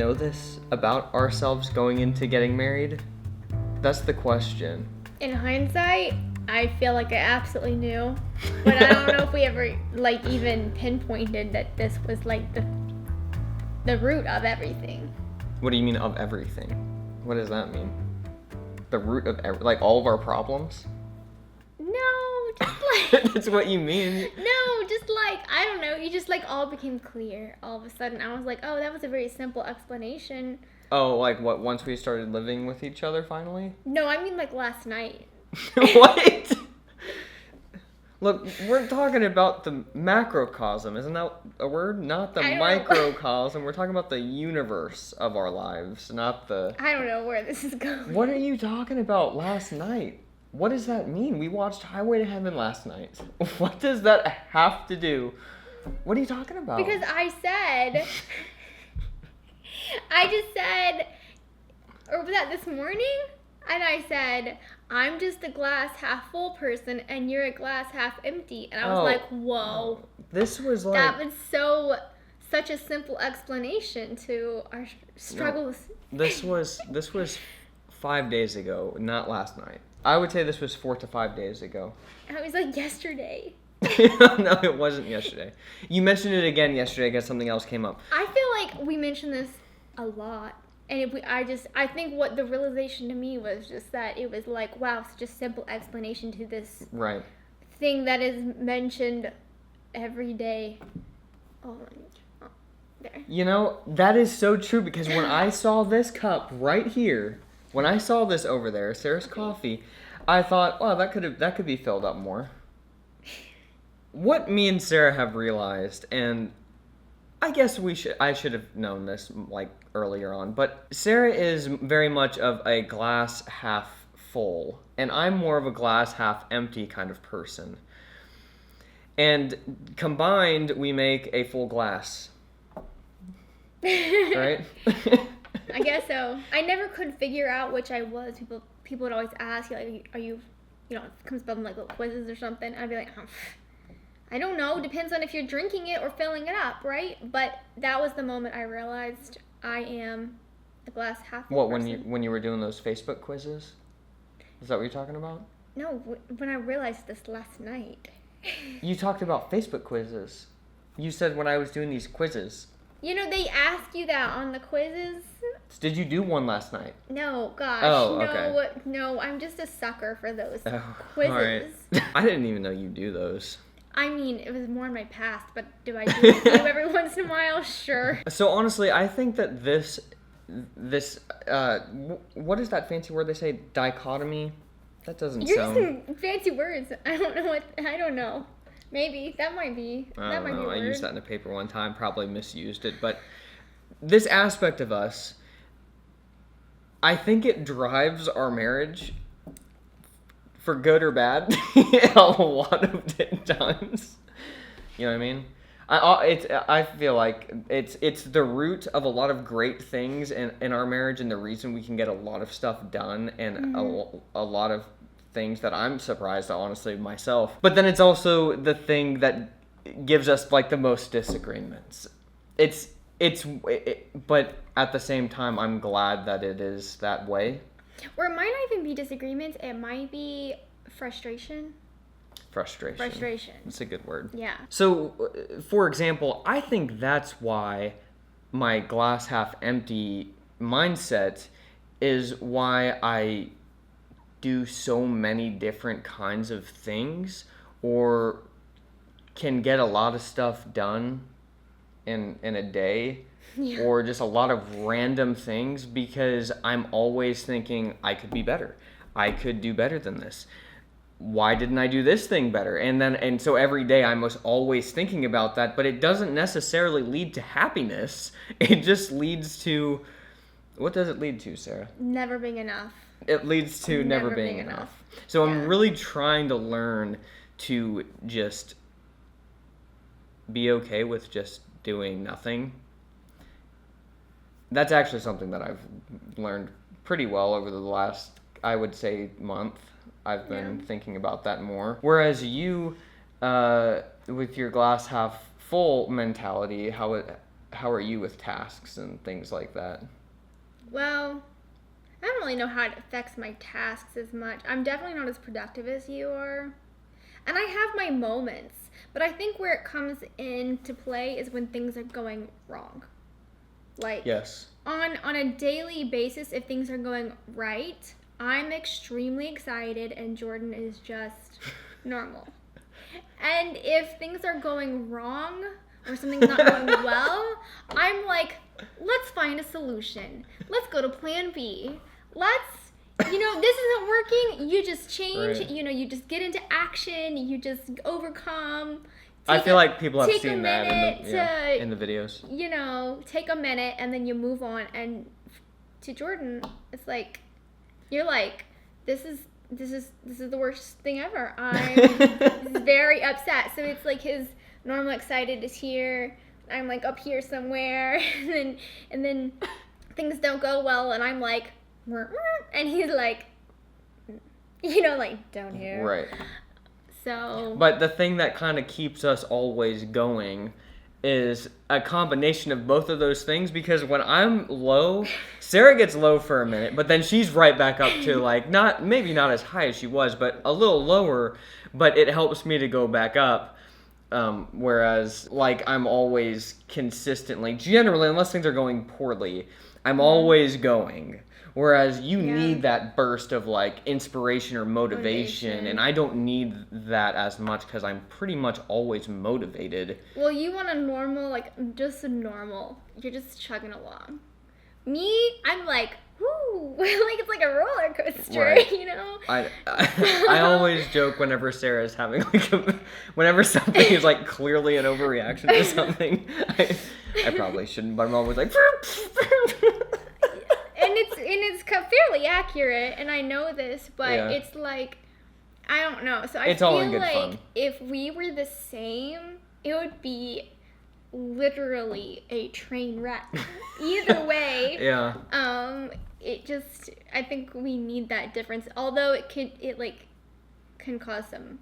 know this about ourselves going into getting married? That's the question. In hindsight, I feel like I absolutely knew, but I don't know if we ever like even pinpointed that this was like the root of everything. What do you mean of everything? What does that mean? The root of like all of our problems? No, just like That's what you mean. no, just like I don't know. You just like all became clear all of a sudden. I was like, oh, that was a very simple explanation. Oh, like what? Once we started living with each other, finally? No, I mean like last night. What? Look, we're talking about the macrocosm, isn't that a word? Not the microcosm. We're talking about the universe of our lives, not the... I don't know where this is going. What are you talking about last night? What does that mean? We watched Highway to Heaven last night. What does that have to do? What are you talking about? Because I just said, or was that this morning? And I said, I'm just a glass half full person and you're a glass half empty. And I was like, whoa. This was like... That was such a simple explanation to our struggles. No, this was 5 days ago, not last night. I would say this was 4 to 5 days ago. I was like, yesterday. No, it wasn't yesterday. You mentioned it again yesterday. I guess something else came up. I feel like we mentioned this a lot. And I think what the realization to me was just that it was like, wow, such a simple explanation to this thing that is mentioned every day. Oh, there. You know, that is so true because when I saw this cup right here, when I saw this over there, Sarah's coffee, I thought, oh, that could be filled up more. What me and Sarah have realized, and I guess I should have known this like earlier on, but Sarah is very much of a glass half full, and I'm more of a glass half empty kind of person. And combined, we make a full glass. Right? I guess so. I never could figure out which I was. People would always ask, like, are you, it comes up in like little quizzes or something. I'd be like, I don't know. Depends on if you're drinking it or filling it up, right? But that was the moment I realized I am a glass half full person. When you were doing those Facebook quizzes? Is that what you're talking about? No, when I realized this last night. You talked about Facebook quizzes. You said when I was doing these quizzes. They ask you that on the quizzes. Did you do one last night? No, gosh. Oh, okay. No, I'm just a sucker for those All quizzes. right. I didn't even know you do those. I mean, it was more in my past, but do I do it every once in a while? Sure. So honestly, I think that this, what is that fancy word they say? Dichotomy? That doesn't sound... You're using fancy words. I don't know. Maybe. That might be. I don't know. I used that in a paper one time, probably misused it, but this aspect of us, I think it drives our marriage for good or bad a lot of times. You know what I mean? I feel like it's the root of a lot of great things in our marriage, and the reason we can get a lot of stuff done, and a lot of things that I'm surprised at, honestly, myself. But then it's also the thing that gives us like the most disagreements. But at the same time, I'm glad that it is that way. Or it might not even be disagreements. It might be frustration. Frustration. That's a good word. Yeah. So, for example, I think that's why my glass half empty mindset is why I do so many different kinds of things, or can get a lot of stuff done in a day. Yeah. Or just a lot of random things, because I'm always thinking I could be better. I could do better than this. Why didn't I do this thing better? And so every day I'm always thinking about that, but it doesn't necessarily lead to happiness. It just leads to, what does it lead to, Sarah? Never being enough. It leads to never being enough. So I'm really trying to learn to just be okay with just doing nothing. That's actually something that I've learned pretty well over the last, I would say, month. I've been thinking about that more. Whereas you, with your glass half full mentality, how how are you with tasks and things like that? Well, I don't really know how it affects my tasks as much. I'm definitely not as productive as you are. And I have my moments. But I think where it comes into play is when things are going wrong. Like, Yes. on a daily basis, if things are going right, I'm extremely excited and Jordan is just normal. And if things are going wrong or something's not going well, I'm like, let's find a solution. Let's go to plan B. This isn't working. You just change, Right. you just get into action. You just overcome. I feel like people have take a seen that minute in the videos. Take a minute and then you move on. And to Jordan, it's like, you're like, this is the worst thing ever. I'm very upset. So it's like his normal excited is here. I'm like up here somewhere, and then things don't go well, and I'm like, and he's like, like down here. Right. So. But the thing that kind of keeps us always going is a combination of both of those things, because when I'm low, Sarah gets low for a minute, but then she's right back up to like maybe not as high as she was, but a little lower, but it helps me to go back up. Whereas like I'm always consistently, generally, unless things are going poorly, I'm always going. Whereas you need that burst of like inspiration or motivation, and I don't need that as much because I'm pretty much always motivated. Well, you want a normal, like just a normal. You're just chugging along. Me, I'm like, whoo, like it's like a roller coaster, right. I always joke whenever Sarah's having like whenever something is like clearly an overreaction to something. I probably shouldn't, but I'm always like. And it's fairly accurate, and I know this, but it's like, I don't know. So I feel like fun. If we were the same, it would be literally a train wreck. Either way. Yeah. I think we need that difference. Although it can cause some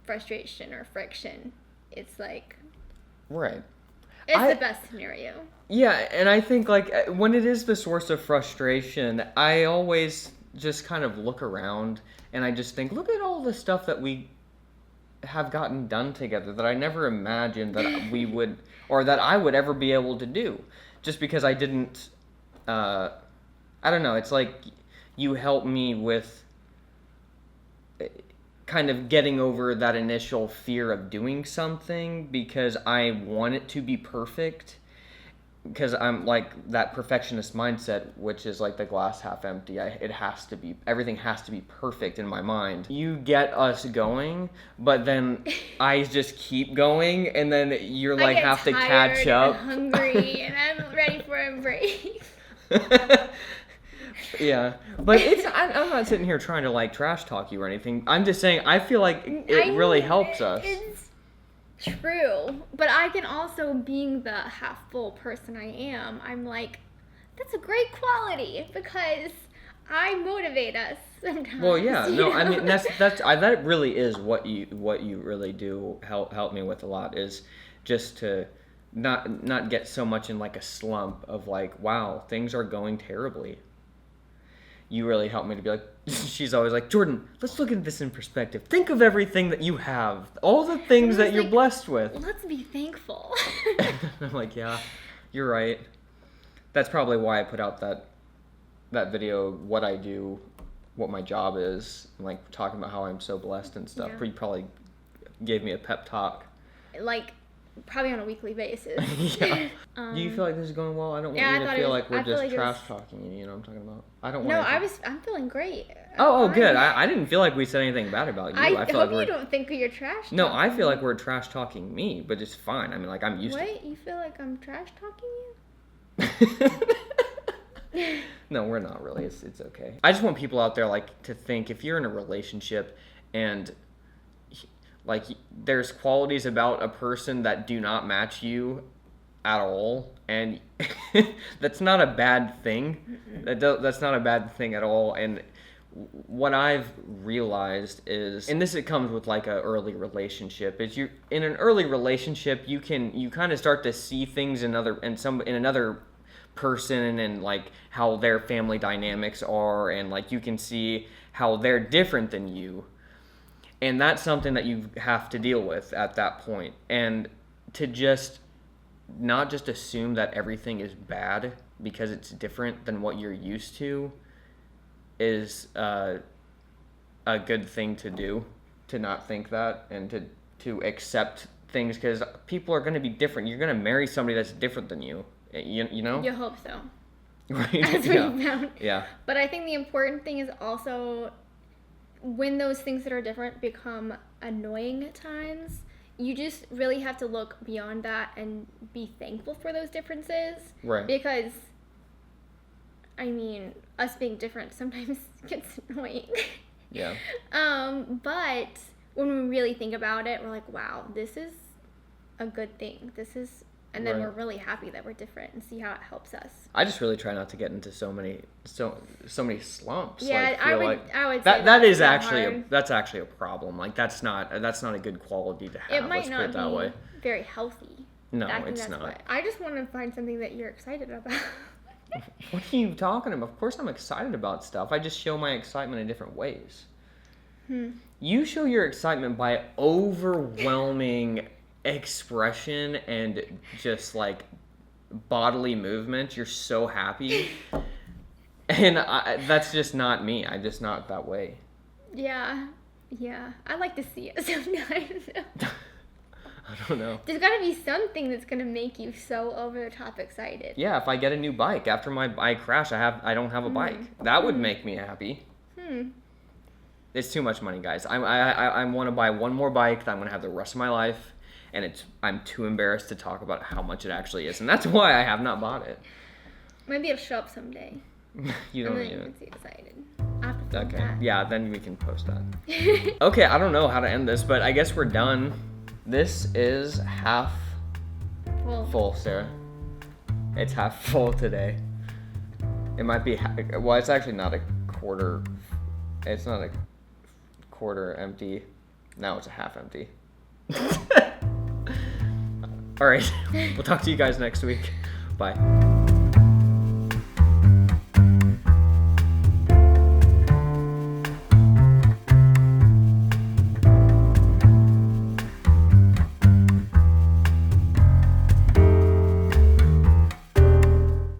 frustration or friction. It's like. Right. It's the best scenario. Yeah, and I think like when it is the source of frustration, I always just kind of look around and I just think, look at all the stuff that we have gotten done together that I never imagined that we would, or that I would ever be able to do, just because I didn't. I don't know. It's like you help me with kind of getting over that initial fear of doing something because I want it to be perfect, because I'm like that perfectionist mindset, which is like the glass half empty. Everything has to be perfect in my mind. You get us going, but then I just keep going, and then you're like have to catch up. I'm hungry and I'm ready for a break. Yeah, but I'm not sitting here trying to like trash talk you or anything. I'm just saying I feel like it really helps us. It's true, but I can also, being the half full person I am, I'm like, that's a great quality because I motivate us sometimes. Well, yeah, no, I mean that really is what you really do help me with a lot, is just to not get so much in like a slump of like, wow, things are going terribly. You really help me to be like, she's always like, Jordan, let's look at this in perspective. Think of everything that you have, all the things that you're blessed with. Let's be thankful. I'm like, yeah, you're right. That's probably why I put out that video, what I do, what my job is, and like talking about how I'm so blessed and stuff. Yeah. You probably gave me a pep talk. Like, probably on a weekly basis. Yeah. Do you feel like this is going well? I don't want you to feel like we're just trash talking you. You know what I'm talking about? I don't want. No, I'm feeling great. Oh, good. I didn't feel like we said anything bad about you. I feel hope like you don't think you're trash talking. No, I feel like we're trash talking me, but it's fine. I mean, like I'm used to. What? You feel like I'm trash talking you? No, we're not really. It's okay. I just want people out there like to think, if you're in a relationship and like there's qualities about a person that do not match you at all, and that's not a bad thing. That's not a bad thing at all. And what I've realized is, and this it comes with like a early relationship, is you in an early relationship you kind of start to see things in another person and like how their family dynamics are, and like you can see how they're different than you, and that's something that you have to deal with at that point, and to just not just assume that everything is bad because it's different than what you're used to is a good thing to do, to not think that, and to accept things, because people are going to be different. You're going to marry somebody that's different than you, you know? You hope so. Right? As we found. Yeah. But I think the important thing is also when those things that are different become annoying at times, you just really have to look beyond that and be thankful for those differences. Right. Because, I mean, us being different sometimes gets annoying. Yeah. But when we really think about it, we're like, wow, this is a good thing. And then Right. we're really happy that we're different and see how it helps us. I just really try not to get into so many slumps. Yeah, like, I would say that's actually a problem. Like that's not a good quality to have. It might Let's put not it that be way. very healthy. No, I think it's that's not. what- I just want to find something that you're excited about. What are you talking about? Of course I'm excited about stuff. I just show my excitement in different ways. You show your excitement by overwhelming expression and just like bodily movement. You're so happy. And that's just not me. I'm just not that way. Yeah. I like to see it sometimes. I don't know. There's got to be something that's going to make you so over the top excited. Yeah, if I get a new bike after my bike crash, I don't have a bike. That would make me happy. It's too much money, guys. I want to buy one more bike that I'm gonna have the rest of my life, and I'm too embarrassed to talk about how much it actually is, and that's why I have not bought it. Maybe it'll show up someday. You don't and then need you it. can see excited. I have to film Okay. that. Yeah, then we can post that. Okay, I don't know how to end this, but I guess we're done. This is half full, Sarah. It's half full today. It might be, well, it's actually not a quarter. It's not a quarter empty. Now it's a half empty. All right. We'll talk to you guys next week. Bye.